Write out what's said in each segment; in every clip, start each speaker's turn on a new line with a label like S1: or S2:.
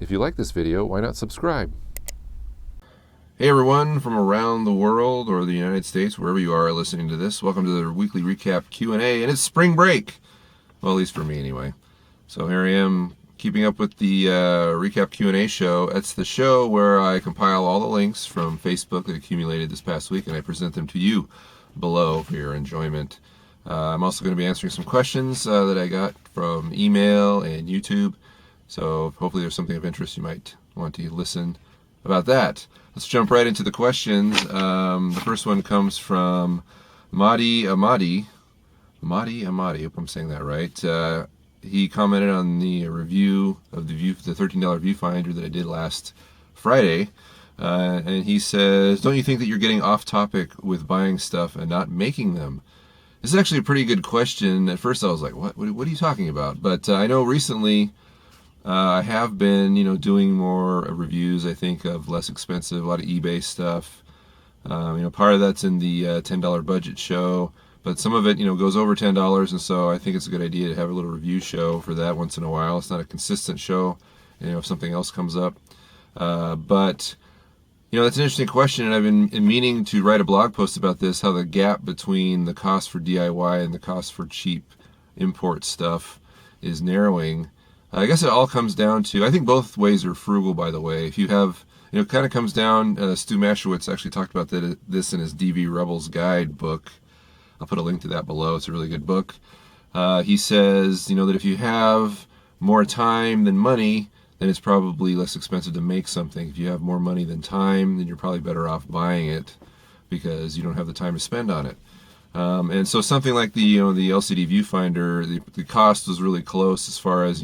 S1: If you like this video, why not subscribe? Hey everyone from around the world or the United States, wherever you are listening to this, welcome to the weekly recap Q&A, and it's spring break. Well, at least for me anyway. So here I am keeping up with the recap Q&A show. It's the show where I compile all the links from Facebook that accumulated this past week and I present them to you below for your enjoyment. I'm also going to be answering some questions that I got from email and YouTube. So hopefully there's something of interest you might want to listen about that. Let's jump right into the questions. The first one comes from Mahdi Ahmadi. Mahdi Ahmadi, hope I'm saying that right. He commented on the review of the $13 viewfinder that I did last Friday. And he says, don't you think that you're getting off topic with buying stuff and not making them? This is actually a pretty good question. At first I was like, what are you talking about? But I know recently I have been, doing more reviews, I think, of less expensive, a lot of eBay stuff. Part of that's in the $10 budget show, but some of it, goes over $10, and so I think it's a good idea to have a little review show for that once in a while. It's not a consistent show, if something else comes up. But that's an interesting question, and I've been meaning to write a blog post about this, how the gap between the cost for DIY and the cost for cheap import stuff is narrowing. I guess it all comes down to, I think both ways are frugal, by the way. If you have, it kind of comes down, Stu Mashowitz actually talked about this in his DV Rebels Guide book. I'll put a link to that below. It's a really good book. He says, that if you have more time than money, then it's probably less expensive to make something. If you have more money than time, then you're probably better off buying it because you don't have the time to spend on it. And so something like the LCD viewfinder, the cost was really close as far as,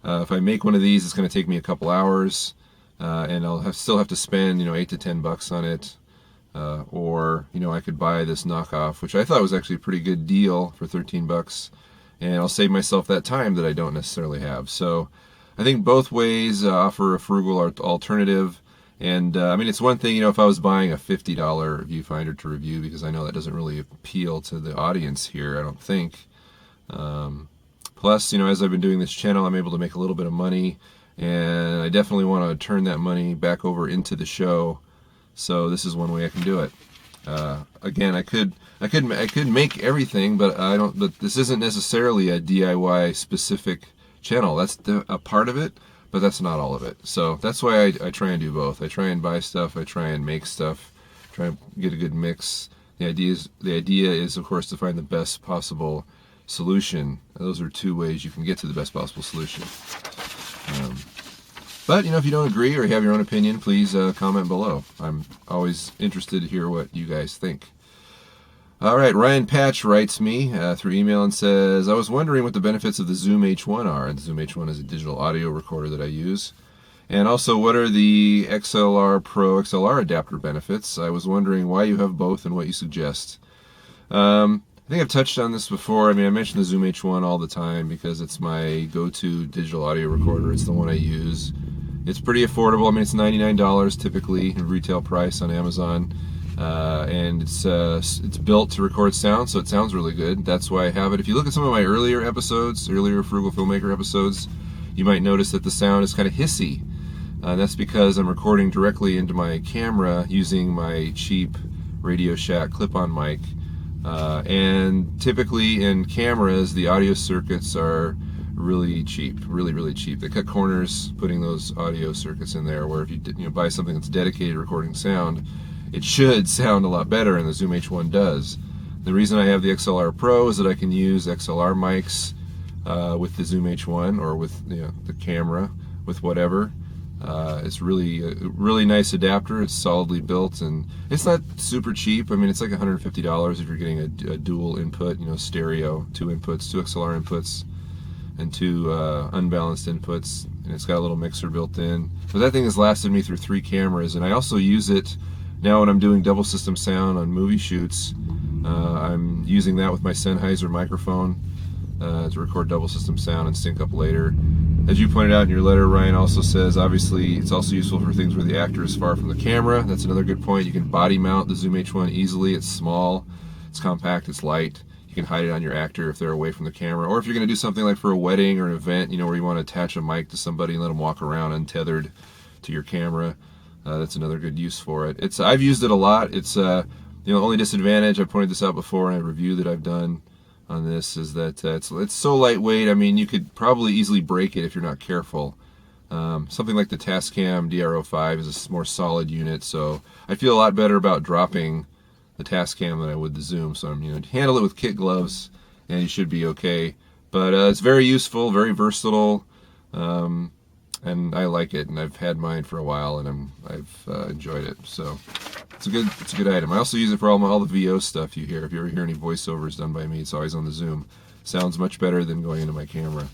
S1: if I make one of these, it's going to take me a couple hours, and I'll still have to spend, $8 to $10 on it. Or I could buy this knockoff, which I thought was actually a pretty good deal for $13, and I'll save myself that time that I don't necessarily have. So I think both ways offer a frugal alternative. And it's one thing, if I was buying a $50 viewfinder to review, because I know that doesn't really appeal to the audience here, I don't think. Plus, as I've been doing this channel, I'm able to make a little bit of money, and I definitely want to turn that money back over into the show. So this is one way I can do it. Again, I could make everything, but I don't. But this isn't necessarily a DIY specific channel. That's a part of it, but that's not all of it. So that's why I try and do both. I try and buy stuff. I try and make stuff. Try and get a good mix. The idea is, of course, to find the best possible solution. Those are two ways you can get to the best possible solution. But if you don't agree or you have your own opinion, please comment below. I'm always interested to hear what you guys think. All right, Ryan Patch writes me through email and says, I was wondering what the benefits of the Zoom H1 are. And the Zoom H1 is a digital audio recorder that I use. And also, what are the XLR-PRO XLR adapter benefits? I was wondering why you have both and what you suggest. I think I've touched on this before. I mention the Zoom H1 all the time because it's my go-to digital audio recorder. It's the one I use. It's pretty affordable. It's $99 typically in retail price on Amazon. And it's built to record sound, so it sounds really good. That's why I have it. If you look at some of my earlier Frugal Filmmaker episodes, you might notice that the sound is kind of hissy. That's because I'm recording directly into my camera using my cheap Radio Shack clip-on mic. And typically in cameras, the audio circuits are really cheap, really cheap. They cut corners putting those audio circuits in there, where if you buy something that's dedicated to recording sound, it should sound a lot better, and the Zoom H1 does. The reason I have the XLR-PRO is that I can use XLR mics with the Zoom H1 or with the camera, with whatever. It's really a really nice adapter. It's solidly built, and it's not super cheap. It's like $150 if you're getting a dual input, stereo, two inputs, two XLR inputs, and two unbalanced inputs. And it's got a little mixer built in. But that thing has lasted me through 3 cameras, and I also use it now when I'm doing double system sound on movie shoots. I'm using that with my Sennheiser microphone to record double system sound and sync up later. As you pointed out in your letter, Ryan also says, obviously, it's also useful for things where the actor is far from the camera. That's another good point. You can body mount the Zoom H1 easily. It's small, it's compact, it's light. You You can hide it on your actor if they're away from the camera, or if you're going to do something like for a wedding or an event, you know, where you want to attach a mic to somebody and let them walk around untethered to your camera. That's another good use for it. I've used it a lot. It's the only disadvantage, I pointed this out before in a review that I've done on this, is that it's so lightweight. I mean, you could probably easily break it if you're not careful. Something like the Tascam DRO5 is a more solid unit, so I feel a lot better about dropping the Tascam than I would the Zoom. So handle it with kit gloves and you should be okay. But it's very useful, very versatile, and I like it, and I've had mine for a while, and I've enjoyed it. So it's a good item. I also use it for all the VO stuff you hear. If you ever hear any voiceovers done by me, it's always on the Zoom. Sounds much better than going into my camera.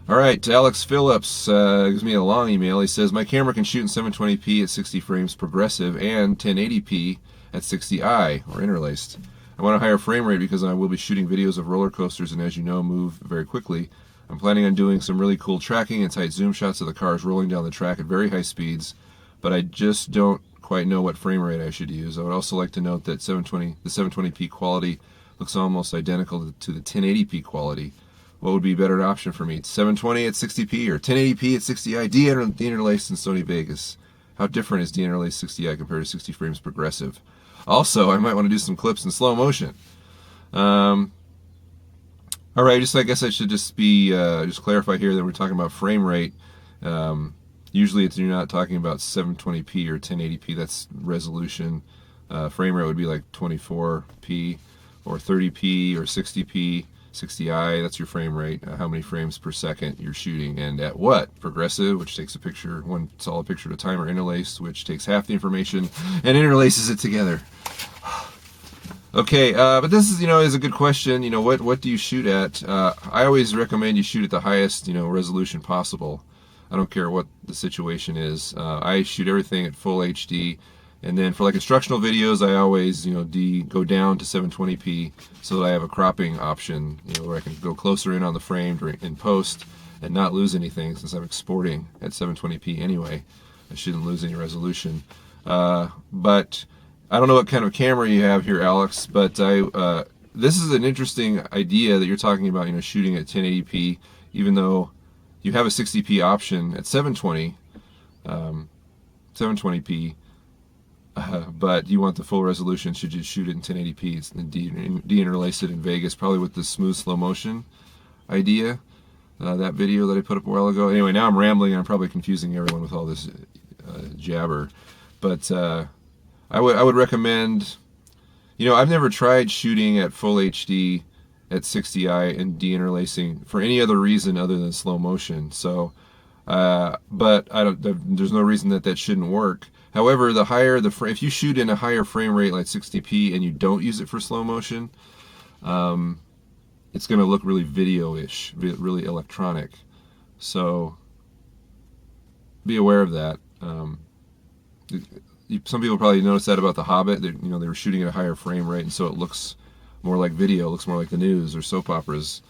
S1: All right, Alex Phillips gives me a long email. He says, my camera can shoot in 720p at 60 frames progressive and 1080p at 60i, or interlaced. I want a higher frame rate because I will be shooting videos of roller coasters and, as you know, move very quickly. I'm planning on doing some really cool tracking and tight zoom shots of the cars rolling down the track at very high speeds, but I just don't quite know what frame rate I should use. I would also like to note that the 720p quality looks almost identical to the 1080p quality. What would be a better option for me? 720 at 60p or 1080p at 60i? De-interlaced in Sony Vegas. How different is de-interlaced 60i compared to 60 frames progressive? Also, I might want to do some clips in slow motion. All right, I guess I should just clarify here that we're talking about frame rate. Usually you're not talking about 720p or 1080p. That's resolution. Frame rate would be like 24p or 30p or 60p. 60i, that's your frame rate, how many frames per second you're shooting, and at what? Progressive, which takes a picture, one solid picture at a time, or interlaced, which takes half the information and interlaces it together. Okay, but this is a good question. What do you shoot at? I always recommend you shoot at the highest resolution possible. I don't care what the situation is. I shoot everything at full HD. And then for like instructional videos, I always, go down to 720p so that I have a cropping option, where I can go closer in on the frame in post and not lose anything, since I'm exporting at 720p anyway. I shouldn't lose any resolution. But I don't know what kind of camera you have here, Alex, but this is an interesting idea that you're talking about, shooting at 1080p, even though you have a 60p option at 720p. But you want the full resolution, should you shoot it in 1080p and de-interlace it in Vegas, probably with the smooth slow motion idea, that video that I put up a while ago. Anyway, now I'm rambling and I'm probably confusing everyone with all this jabber, but I would recommend, I've never tried shooting at full HD at 60i and de-interlacing for any other reason other than slow motion. So, but there's no reason that shouldn't work. However, if you shoot in a higher frame rate like 60p and you don't use it for slow motion, it's going to look really video-ish, really electronic. So be aware of that. Some people probably noticed that about The Hobbit. They were shooting at a higher frame rate, and so it looks more like video, looks more like the news or soap operas.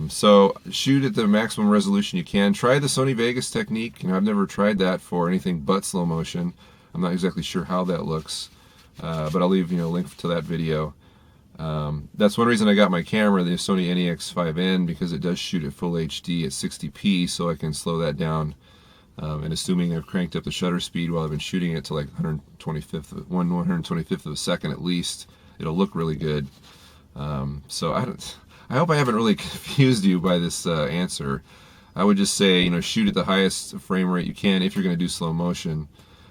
S1: So shoot at the maximum resolution you can. Try the Sony Vegas technique. I've never tried that for anything but slow motion. I'm not exactly sure how that looks, but I'll leave a link to that video. That's one reason I got my camera, the Sony NEX5N, because it does shoot at full HD at 60p, so I can slow that down. And assuming I've cranked up the shutter speed while I've been shooting it to like 125th of a second at least, it'll look really good. So I hope I haven't really confused you by this answer. I would just say, shoot at the highest frame rate you can if you're going to do slow motion.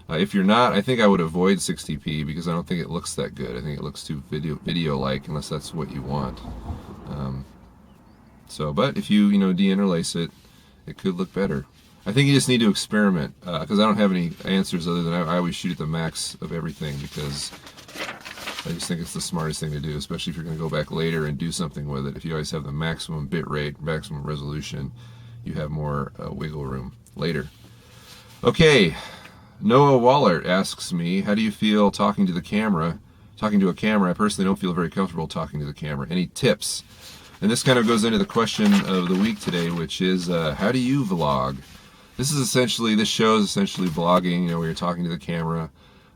S1: If you're not, I think I would avoid 60p because I don't think it looks that good. I think it looks too video-like unless that's what you want. But if you, de-interlace it, it could look better. I think you just need to experiment because I don't have any answers other than I always shoot at the max of everything because I just think it's the smartest thing to do, especially if you're going to go back later and do something with it. If you always have the maximum bit rate, maximum resolution, you have more wiggle room later. Okay, Noah Wallert asks me, how do you feel talking to a camera? I personally don't feel very comfortable talking to the camera. Any tips? And this kind of goes into the question of the week today, which is, how do you vlog? This show is essentially vlogging, where you're talking to the camera.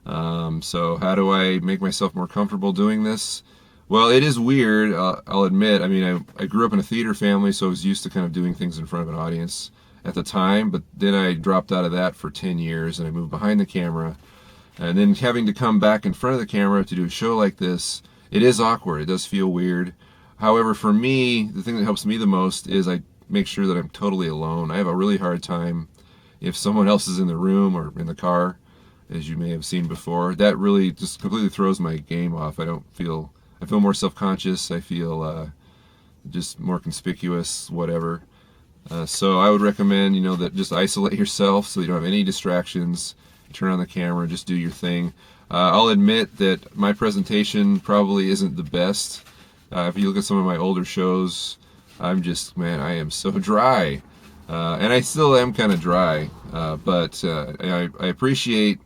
S1: So how do I make myself more comfortable doing this? Well, it is weird, I'll admit. I mean, I grew up in a theater family, so I was used to kind of doing things in front of an audience at the time, but then I dropped out of that for 10 years and I moved behind the camera. And then having to come back in front of the camera to do a show like this, it is awkward. It does feel weird. However, for me, the thing that helps me the most is I make sure that I'm totally alone. I have a really hard time if someone else is in the room or in the car, as you may have seen before. That really just completely throws my game off. I feel more self-conscious. I feel just more conspicuous, whatever. So I would recommend, that just isolate yourself so you don't have any distractions. Turn on the camera, just do your thing. I'll admit that my presentation probably isn't the best. If you look at some of my older shows, I'm just, man, I am so dry. And I still am kind of dry, but I appreciate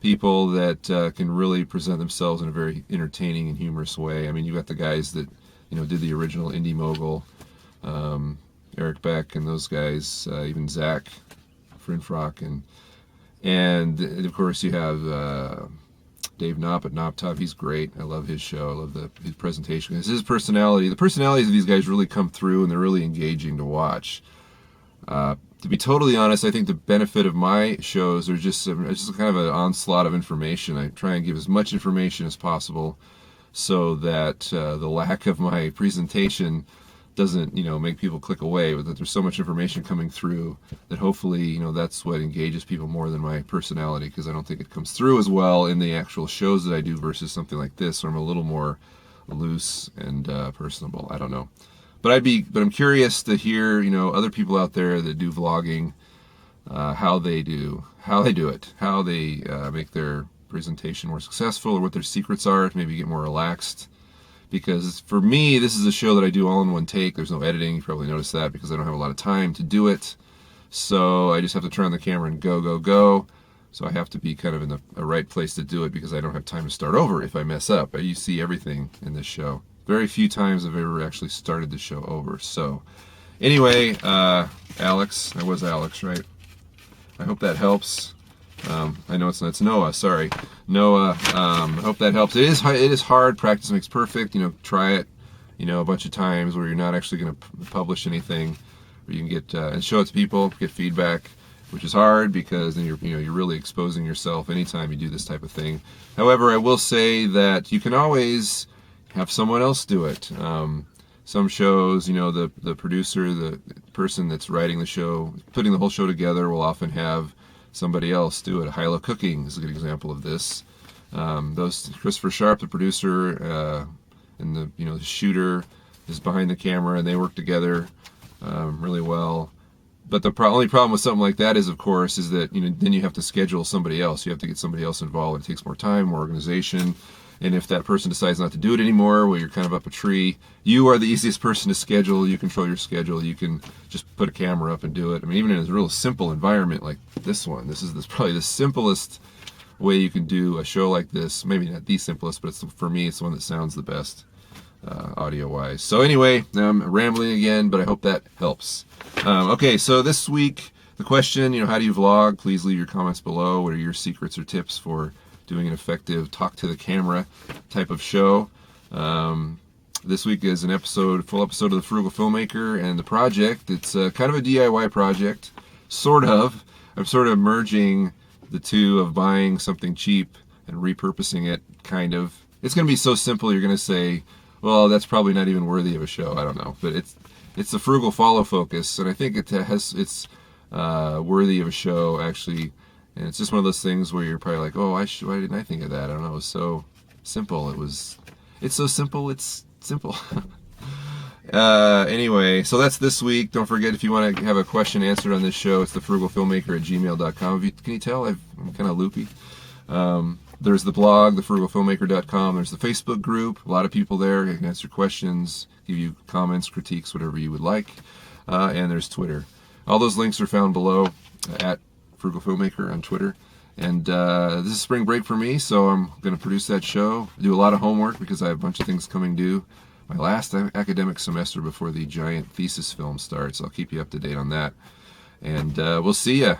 S1: people that can really present themselves in a very entertaining and humorous way. I mean, you got the guys that, did the original Indie Mogul, Eric Beck and those guys, even Zach Frinfrock, and of course you have Dave Knopp at Knopp Top. He's great. I love his show. I love his presentation. It's his personality. The personalities of these guys really come through, and they're really engaging to watch. To be totally honest, I think the benefit of my shows are just kind of an onslaught of information. I try and give as much information as possible so that the lack of my presentation doesn't, make people click away, but that there's so much information coming through that hopefully, that's what engages people more than my personality, because I don't think it comes through as well in the actual shows that I do versus something like this where I'm a little more loose and personable. I don't know. But I'm curious to hear, other people out there that do vlogging, how they do it, how they make their presentation more successful, or what their secrets are to maybe get more relaxed. Because for me, this is a show that I do all in one take. There's no editing. You probably noticed that because I don't have a lot of time to do it. So I just have to turn on the camera and go, go, go. So I have to be kind of in the right place to do it because I don't have time to start over if I mess up. You see everything in this show. Very few times I've ever actually started the show over. So anyway, Alex, I was Alex, right? I hope that helps. I know it's Noah, sorry. Noah, I hope that helps. It is hard. Practice makes perfect. Try it, a bunch of times where you're not actually going to publish anything, where you can get and show it to people, get feedback, which is hard because then you're really exposing yourself anytime you do this type of thing. However, I will say that you can always have someone else do it. Some shows, the producer, the person that's writing the show, putting the whole show together, will often have somebody else do it. Hilo Cooking is a good example of this. Christopher Sharp, the producer, and the shooter is behind the camera, and they work together really well. But the only problem with something like that is, of course, is that then you have to schedule somebody else. You have to get somebody else involved. It takes more time, more organization. And if that person decides not to do it anymore, well, you're kind of up a tree. You are the easiest person to schedule. You control your schedule. You can just put a camera up and do it. I mean, even in a real simple environment like this one, this is probably the simplest way you can do a show like this. Maybe not the simplest, but for me, it's the one that sounds the best audio-wise. So anyway, I'm rambling again, but I hope that helps. Okay, so this week, the question, how do you vlog? Please leave your comments below. What are your secrets or tips for doing an effective talk to the camera type of show? This week is full episode of The Frugal Filmmaker and the project. It's kind of a DIY project, sort of. I'm sort of merging the two of buying something cheap and repurposing it, kind of. It's going to be so simple you're going to say, well, that's probably not even worthy of a show. I don't know. But it's the frugal follow focus, and I think it's worthy of a show, actually. And it's just one of those things where you're probably like, oh, why didn't I think of that? I don't know. It was so simple. It's so simple. It's simple. Anyway, so that's this week. Don't forget, if you want to have a question answered on this show, it's thefrugalfilmmaker@gmail.com. Can you tell I'm kind of loopy? There's the blog, thefrugalfilmmaker.com. There's the Facebook group. A lot of people there. You can answer questions, give you comments, critiques, whatever you would like. And there's Twitter. All those links are found below at Frugal Filmmaker on Twitter. And this is spring break for me, so I'm going to produce that show. Do a lot of homework because I have a bunch of things coming due. My last academic semester before the giant thesis film starts. I'll keep you up to date on that. And we'll see ya.